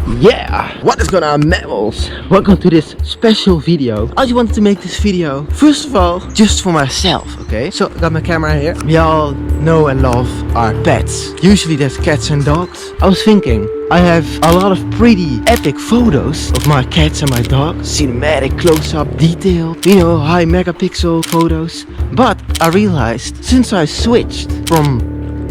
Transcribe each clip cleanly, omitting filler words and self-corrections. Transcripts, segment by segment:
Yeah, what is going on, mammals? Welcome to this special video. I just wanted to make this video, first of all, just for myself, okay? So I got my camera here. We all know and love our pets. Usually there's cats and dogs. I was thinking, I have a lot of pretty epic photos of my cats and my dogs. Cinematic, close-up, detailed, you know, high megapixel photos. But I realized, since I switched from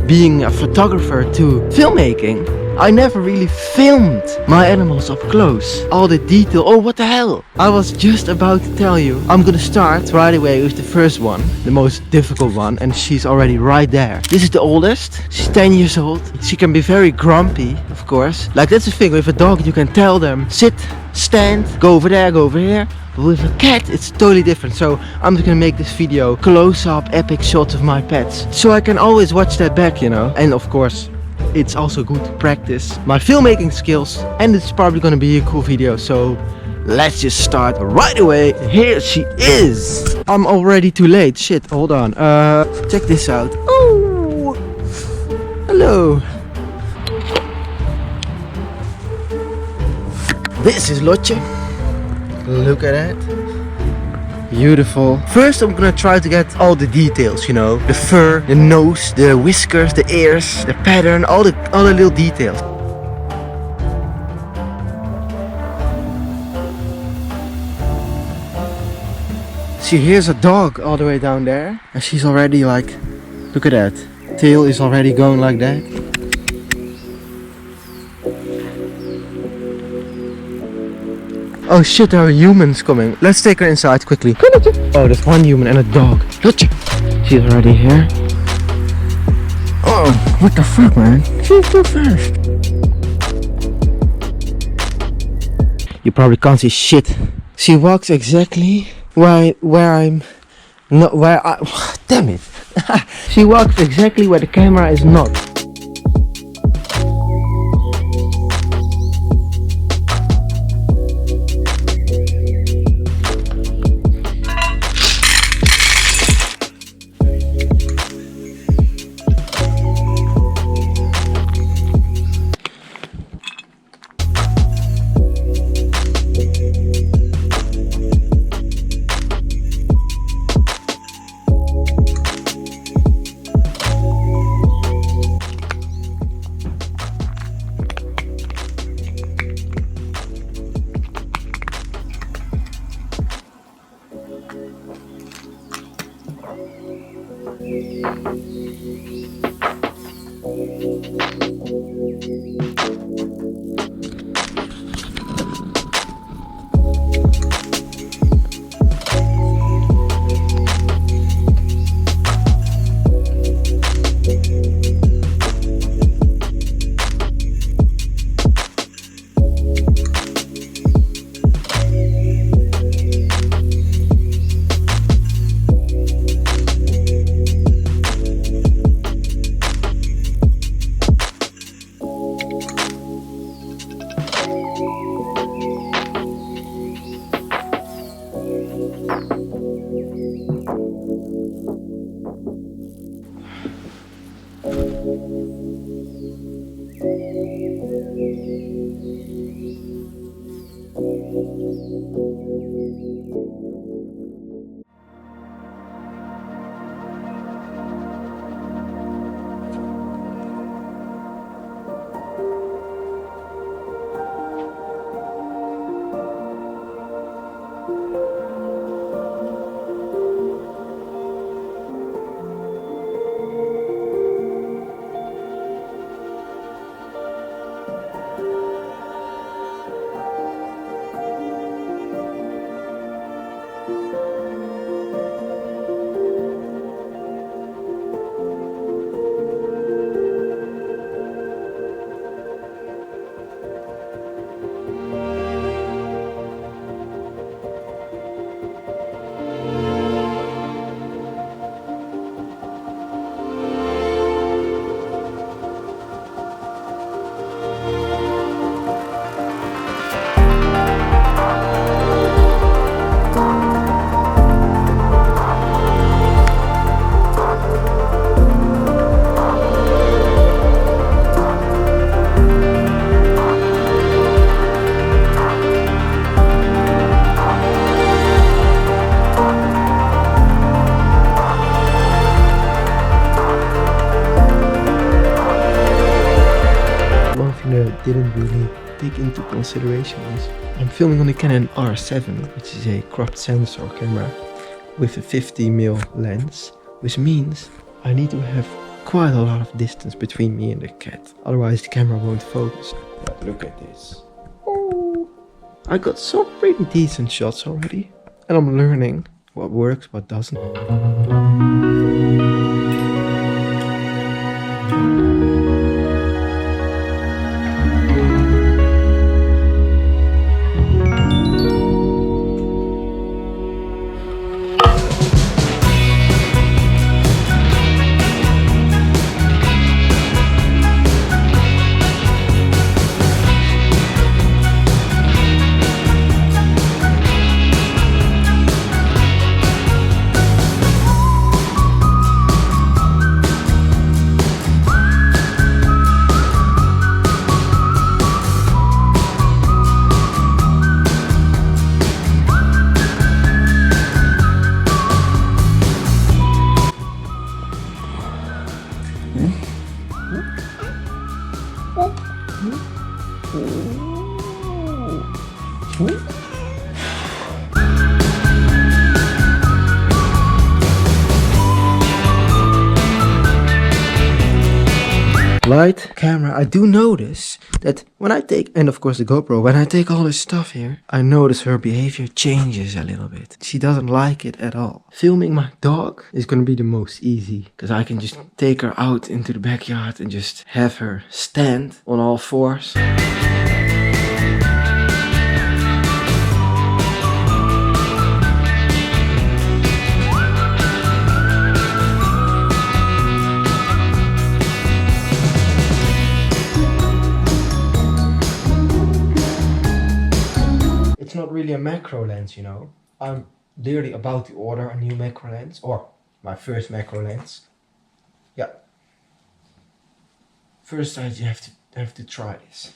being a photographer to filmmaking, I never really filmed my animals up close. All the detail. Oh, what the hell? I was just about to tell you. I'm gonna start right away with the first one, the most difficult one, and she's already right there. This is the oldest. She's 10 years old. She can be very grumpy, of course. Like, that's the thing with a dog, you can tell them sit, stand, go over there, go over here. But with a cat, it's totally different. So I'm just gonna make this video close-up epic shots of my pets, so I can always watch that back, you know. And of course, it's also good to practice my filmmaking skills, and it's probably gonna be a cool video. So let's just start right away. Here she is. I'm already too late. Shit, hold on. Check this out. Oh, hello. This is Lotje. Look at that. Beautiful. First I'm gonna try to get all the details, you know, the fur, the nose, the whiskers, the ears, the pattern, all the little details. See, here's a dog all the way down there, and she's already like, look at that, tail is already going like that. Oh shit, there are humans coming. Let's take her inside quickly. Oh, there's one human and a dog. She's already here. Oh, what the fuck, man? She's so fast. You probably can't see shit. She walks exactly where I'm not, where I, damn it. She walks exactly where the camera is not. didn't really take into consideration is I'm filming on the Canon R7, which is a cropped sensor camera with a 50mm lens, which means I need to have quite a lot of distance between me and the cat, otherwise the camera won't focus. But look at this. Oh, I got some pretty decent shots already, and I'm learning what works, what doesn't. Light, camera. I do notice that when I take, and of course the GoPro, when I take all this stuff here, I notice her behavior changes a little bit. She doesn't like it at all. Filming my dog is gonna be the most easy, because I can just take her out into the backyard and just have her stand on all fours. It's not really a macro lens, you know. I'm literally about to order a new macro lens, or my first macro lens. Yeah. First I have to try this.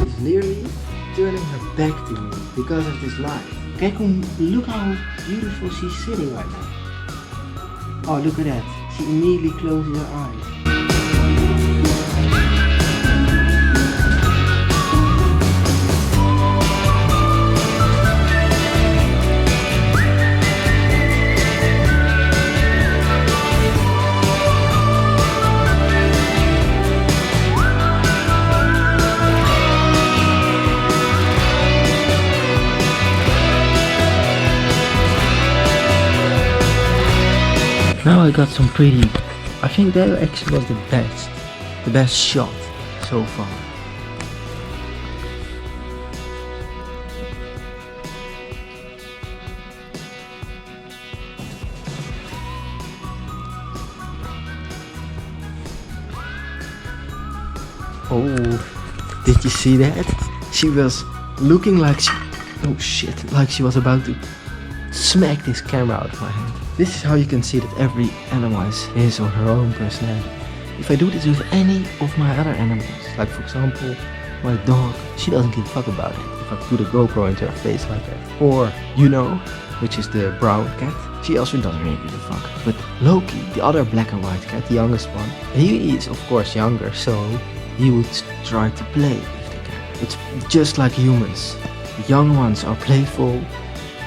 She's literally turning her back to me because of this light. Gekko, look how beautiful she's sitting right now. Oh, look at that. She immediately closes her eyes. Now I got some pretty, I think that actually was the best shot so far. Oh, did you see that? She was looking like she, oh shit, like she was about to smack this camera out of my hand. This is how you can see that every animal has his or her own personality. If I do this with any of my other animals, like for example, my dog, she doesn't give a fuck about it. If I put a GoPro into her face like that. Or, you know, which is the brown cat, she also doesn't really give a fuck. But Loki, the other black and white cat, the youngest one, he is of course younger, so he would try to play with the cat. It's just like humans. The young ones are playful.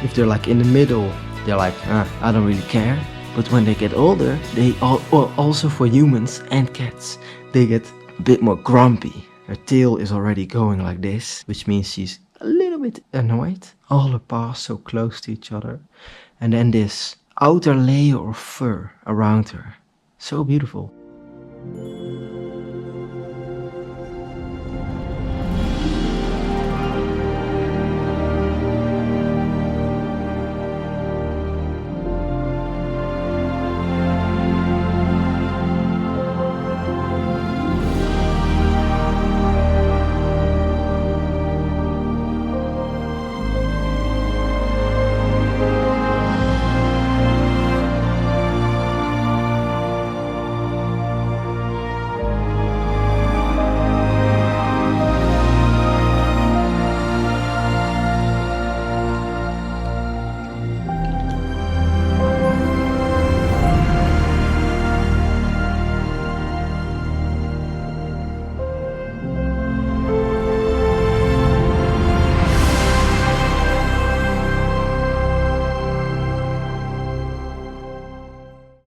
If they're like in the middle, they're like, I don't really care. But when they get older, they also for humans and cats, they get a bit more grumpy. Her tail is already going like this, which means she's a little bit annoyed. All her paws so close to each other. And then this outer layer of fur around her. So beautiful.